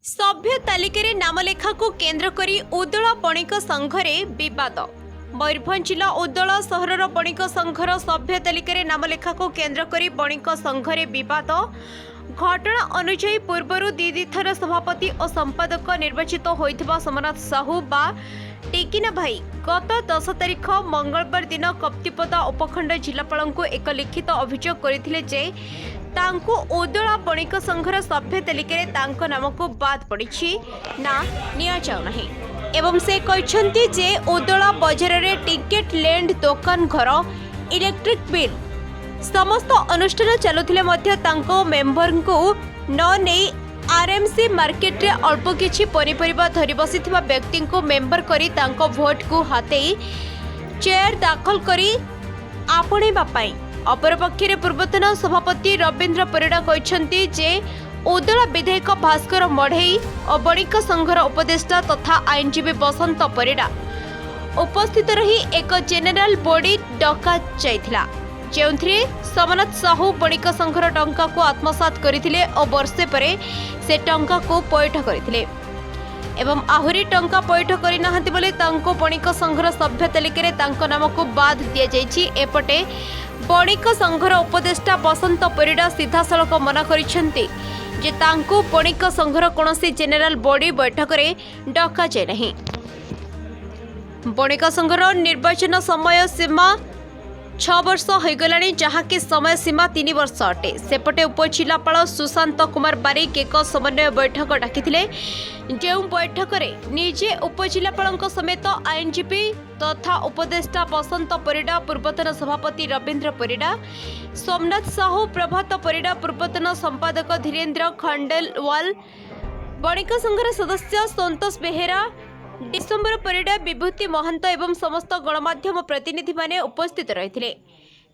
सभ्य तालिकार नामलेखा को केन्द्र करी उदल बणिक संघरे विवाद। मयूरभंज जिला उदल सहरर बणिक संघर सभ्य तालिकार नामलेखा को केन्द्र करी बणिक संघरे विवाद। घटना अनुଯାୟୀ पूर्वर दी थर सभापति और संपादक निर्वाचित होइथिबा सोमनाथ साहू बा टेकिना भाई गत 10 तारिख मंगलवार दिन कप्तिपदा उपखंड जिलापाल को एक लिखित अभियोग करथिले जे तांको उदला बणिक संघर सभ्य तालिकार तांको नाम को बाद पड़िछि ना निया जाउ नाही एवं से कहछन्ती जे उदला बाजार रे टिकेट लैंड दुकान घर इलेक्ट्रिक बिल समस्त अनुष्ठान चलुथिले मध्य तांको मेंबर को न नै आरएमसी मार्केट रे अल्प किछि पनिपरिबा धरि बसिथिबा व्यक्ति को मेंबर करी तांको वोट को हाते चेयर दाखल करी आपणेबा पई अपरपक्षे पूर्वतन सभापति रवींद्र परिड़ा कहछन्ती जे उदला विधायक भास्कर मढ़ई और बणिक संघर उपदेष्टा तथा आईनजीवी बसंत परिड़ा उपस्थित रही एक जेनेराल बॉडी डका जाइथिला जेउथिरे सोमनाथ साहू बणिक संघर टंका को आत्मसात करथिले और वर्षे परे से टंका को पैठ करथिले एवं आहुरी टंका पैठ करि नाहंती बोले तांको बणिक संघर सभ्य तालिकारे तांको नाम को बाद दिया जाइछि। एपटे बणिक संघर उपदेष्टा बसंत परिड़ा सीधासलख मना करिसेंती जे तांको बणिक संघर कोनोसी जेनेराल बॉडी बैठक रे डका जाय नहीं। बणिक संघर निर्वाचन समय सीमा 6 वर्ष होगलानी जहाँकि समय सीमा 3 वर्ष अटे। सेपटे उपजिलापाल सुशांत कुमार बारिक एक समन्वय बैठक डाकिथिले जो बैठक में निजे उपजिलापाल समेत आईनजीवी तथा उपदेष्टा बसंत परिड़ा पूर्वतन सभापति रवींद्र परिड़ा सोमनाथ साहू प्रभात परिड़ा पूर्वतन संपादक धीरेन्द्र खंडेलवाल बणिक संघर सदस्य संतोष बेहेरा डिसेम्बर परिड़ा विभूति महंत एवं समस्त गणमाध्यम प्रतिनिधि माने उपस्थित रहिथिले।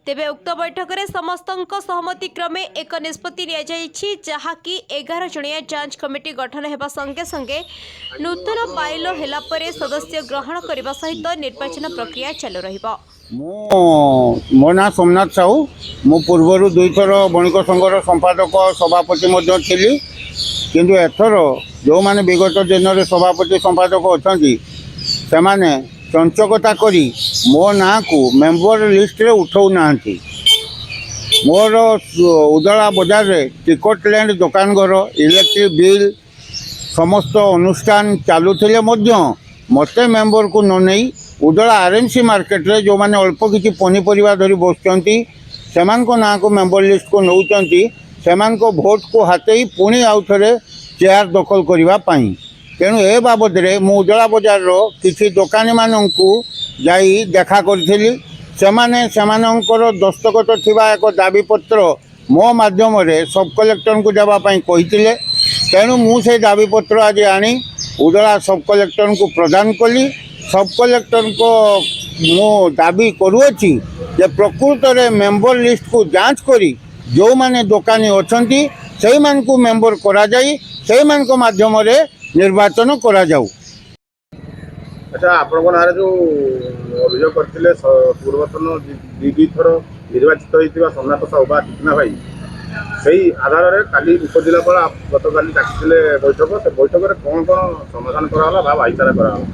तेबे उक्त बैठक में समस्त सहमति क्रमे एक निष्पत्ति लिया जाइछि जहाँकि 11 जणिया जांच कमिटी गठन हेबा संगे संगे नूतन पाइल हेला परे सदस्य ग्रहण करबा सहित निर्वाचन प्रक्रिया चालू रहिबो। मो ना सोमनाथ साहू मु पूर्वर 2 थर बणिक संघर संपादक सभापति मध्य थिली किंतु एथर जो माने विगत दिन में सभापति संपादक अच्छा से माने चंचकता करी मो ना को मेंबर लिस्ट रे उठाऊ ना मोर उदला बाजार रे टिकट लैंड दुकान घर इलेक्ट्रिक बिल समस्त अनुष्ठान चालुथिले मध्य मते मेंबर को न नहीं उदला आरएमसी मार्केट रे जो माने अल्प किछि पनिपरिबा धरी बसचंती सेमान को ना को मेंबर लिस्ट को नौचंती सेमान को भोट को हाते ही पुणी आउ थे चेयर दखल करने तेणु ए बाबद मु उदला बजार किसी दोकानी मानू जाई देखा करी सेमानंकर दस्तखत थिबा एक दाबीपत्र मो माध्यम सब कलेक्टर को देवाई कही तेणु मुझे दाबीपत्र आज आनी उदला सब कलेक्टर को प्रदान कली। सब कलेक्टर को मु दाबी करुअछि जे प्रकृत में मेंबर लिस्ट को जांच करी जो माने दोकानी अछंती सेही मान को मेंबर करा जाई सेही मान को माध्यम रे निर्वाचन करा जाऊ। अच्छा आपन नारे जो अभियोग करथिले पूर्वतन दीदी थर निर्वाचित होइतिबा सोमनाथ साहू बा टिकना भाई सेही आधार रे काली उपजिलापाल गतकाली डाकिथिले बैठक से बैठक रे कोन कोन समाधान करा होला बा भाईचारा करा होला।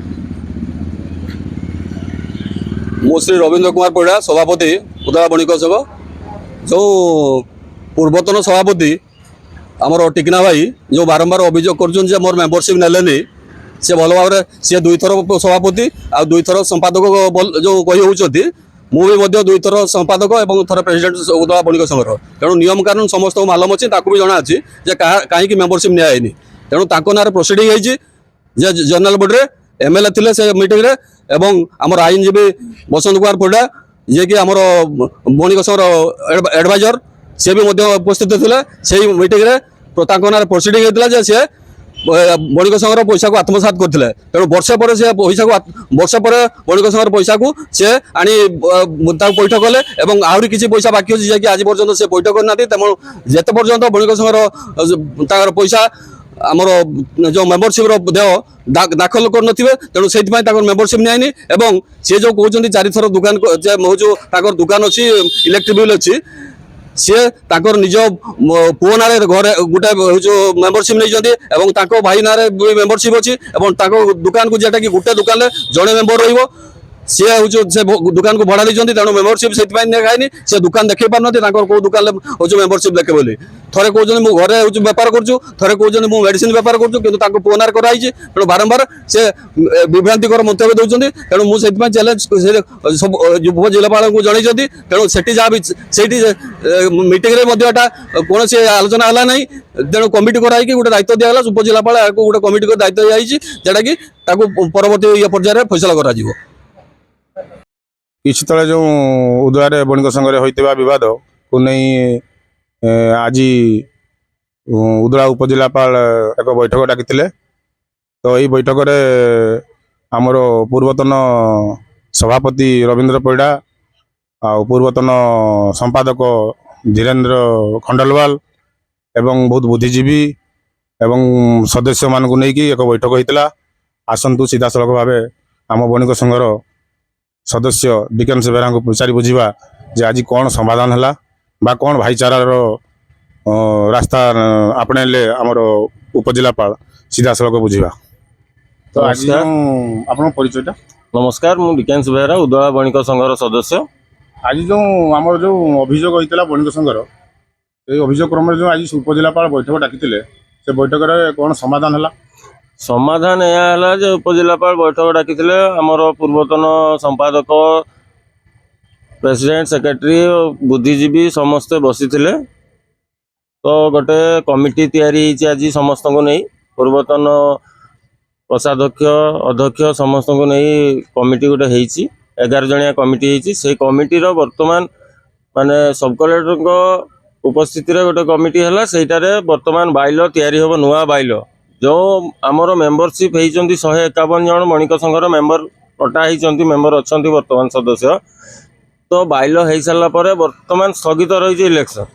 मो श्री रवींद्र कुमार परिड़ा सभापति उदला बणिक संघ जो पूर्वतन सभापति आमर टिकना भाई जो बारंबार अभियोग कर मोर मेंबरशिप नेलेनी से भल भाव सी 2 थर सभापति आ 2 थर संपादक जो कही होती मुझे 2 थर संपादक और थर प्रेसिडेंट उदला बणिक संघर तेणु नियम कानून समस्त मालूम अच्छी भी जना अच्छी कहीं मेंबरशिप नियानी तेणु ना प्रोसीडिंग होती जनरल बॉडी एमएलए थे से मीटिंग रे एवं आमर आईनजीवी बसंत कुमार परिड़ा जे कि आमर बणिक संघर एडवाइजर सी भी उपस्थित थे से मीटिंग रे प्रोसीडिंग होता सी बणिक संघर पैसा को आत्मसात करते तेणु वर्षे पर से पैसा को वर्ष पर बणिक संघर पैसा को सी आनी पैठ कले और आहरी किसी पैसा बाकी अच्छी जैक आज पर्यटन से पैठ करना तेणु जिते पर्यटन बणिक संघर पैसा आमर जो मेंबरशिप देह दाखल कर तेणु से मेंबरशिप नियानी एवं सी जो कहते 4 थर दुकान जो दुकान अच्छी इलेक्ट्रिक बिल अच्छी सी निज पुओ ना घरे गोटे मेम्बरशिप नहीं भाई ना मेम्बरशिप अच्छी दुकान को जेटा कि गोटे दुकान जड़े मेम्बर रही सी हूँ से दुकान को भड़ा देते तेणु मेम्बरशिप से खाई से दुकान देखे पारना कौ दुकान हूँ मेम्बरशिप देखे बोली थे कहते मुझे घरे हूँ बेपार करूँ थे कहते मुझे मेडिसिन बेपार करूँ पुओनार कराई तेणु बारंबार से विभ्रांतिकर मंतव्य दौरान तेणु मुझे चैलेंज सब उपजिलापाल को जनई तेणु से मीटिंग कौन से आलोचना है ना तेणु कमिटी कराई गोटे दायित्व दिगला उपजिलापाल गोटे कमिटी दायित्व दिखाई कि परवर्ती ये पर्यायर फैसला करा କିଛି ତଳେ ଯେଉଁ ଉଦଳାରେ ବଣିକ ସଂଘରେ ହୋଇଥିବା ବିବାଦ କୁ ନେଇ ଆଜି ଉଦଳା ଉପଜିଲ୍ଲାପାଳ ଏକ ବୈଠକ ଡାକିଥିଲେ। ତ ଏହି ବୈଠକରେ ଆମର ପୂର୍ବତନ ସଭାପତି ରବୀନ୍ଦ୍ର ପରିଡ଼ା ଆଉ ପୂର୍ବତନ ସମ୍ପାଦକ ଧୀରେନ୍ଦ୍ର ଖଣ୍ଡଲୱାଲ ଏବଂ ବହୁତ ବୁଦ୍ଧିଜୀବୀ ଏବଂ ସଦସ୍ୟମାନଙ୍କୁ ନେଇକି ଏକ ବୈଠକ ହୋଇଥିଲା। ଆସନ୍ତୁ ସିଧାସଳଖ ଭାବେ ଆମ ବଣିକ ସଂଘର सदस्य डिकेन्स बेहरा को पचारि बुझा जे आज कौन समाधान है बा कौन भाईचारार रास्ता आपणेले आमर उपजिलापाल सीधा सड़क बुझा। तो आज आप परिचयटा नमस्कार मु डिकेन्स बेहरा उदला बणिक संघर सदस्य। आज जो आमर जो अभियोग होता बणिक संघर ये अभियोग क्रम जो आज उपजिलापाल बैठक डाकी से बैठक कौन समाधान है समाधान यह उपजिलापाल बैठक डाकी आमर पूर्वतन संपादक प्रेसिडेंट सेक्रेटरी बुद्धिजीवी समस्ते बसी तो गोटे कमिटी तैयारी आज समस्त को नहीं पूर्वतन कोषाध्यक्ष अध्यक्ष समस्त को नहीं कमिटी गोटे 11 जनिया कमिटी से कमिटीर वर्तमान माने सब कलेक्टर उपस्थिति गोटे कमिटी है सेटारे वर्तमान बाइल तैयारी हम नुआ बाइल जो आमर मेम्बरशिप होती 151 जन बणिक संघर मेम्बर कटा होती मेम्बर अच्छा वर्तमान सदस्य। तो बाइल हो सारा वर्तमान स्थगित रही इलेक्शन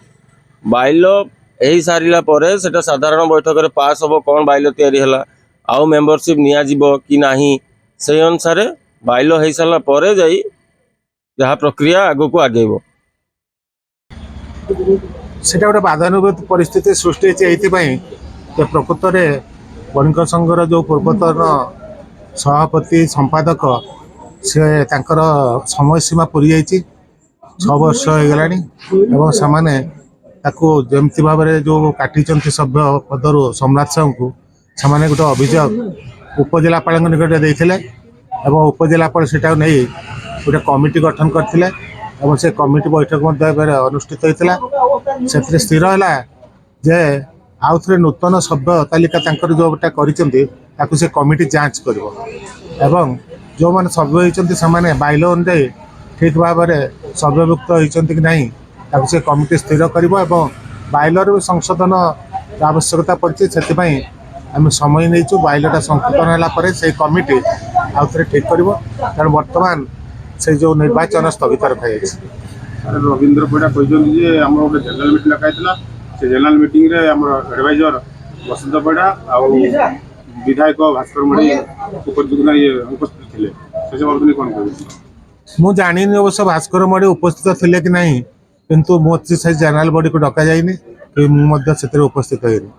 बाइल हो सारा से साधारण बैठक में पास हम कौन बाइल तैयारी है आउ मेम्बरशिप नियाजिब कि नहीं से अनुसार बाइल हो सारा जाई जहाँ प्रक्रिया आग को आगेब से गोटे बाधानुगत परिस्थिति सृष्टि होती प्रकृत में बणिक संघर जो पूर्वतन सभापति संपादक से तांकर समय सीमा पूरी जाइए 6 वर्ष हो गलानी एवं से जमती भाव में जो काटी सभ्य पदर सोमनाथ साहू को से गोटे अभियोग उपजिलापाल निकट देते उपजिलापाल से नहीं गोटे कमिटी गठन करते से कमिटी बैठक अनुष्ठित होता से स्थिर है जे आउ थे नूतन सभ्य तालिका जोटा कर कमिटी जांच कर जो मैंने सभ्य होती बाइल अनुजाई ठीक भाव में सभ्यभुक्त होती कि नहीं से कमिटी स्थिर कर बाइलर भी संशोधन आवश्यकता पड़ी से आम समय नहीं बाइलटा संशोधन है से कमिटी आउ थे ठीक कर कारण बर्तमान से जो निर्वाचन स्थगित रखा रवींद्र परिड़ा कहते आम गोटे जनरल मीटिंग डकाई से जनरल मीटिंग रे हमर एडवाइजर बसंत परिड़ा और विधायक भास्कर मणि उपस्थित थे से बाबद कौन कह मु जानी अवश्य भास्कर मणि उपस्थित थे कि नहीं किंतु मुझे से जनरल बॉडी को डका जाइनि कि मुझे उपस्थित होइनि।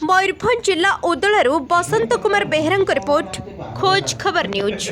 मयूरभंज जिला उदलारू बसंत कुमार बेहरा रिपोर्ट खोज खबर न्यूज।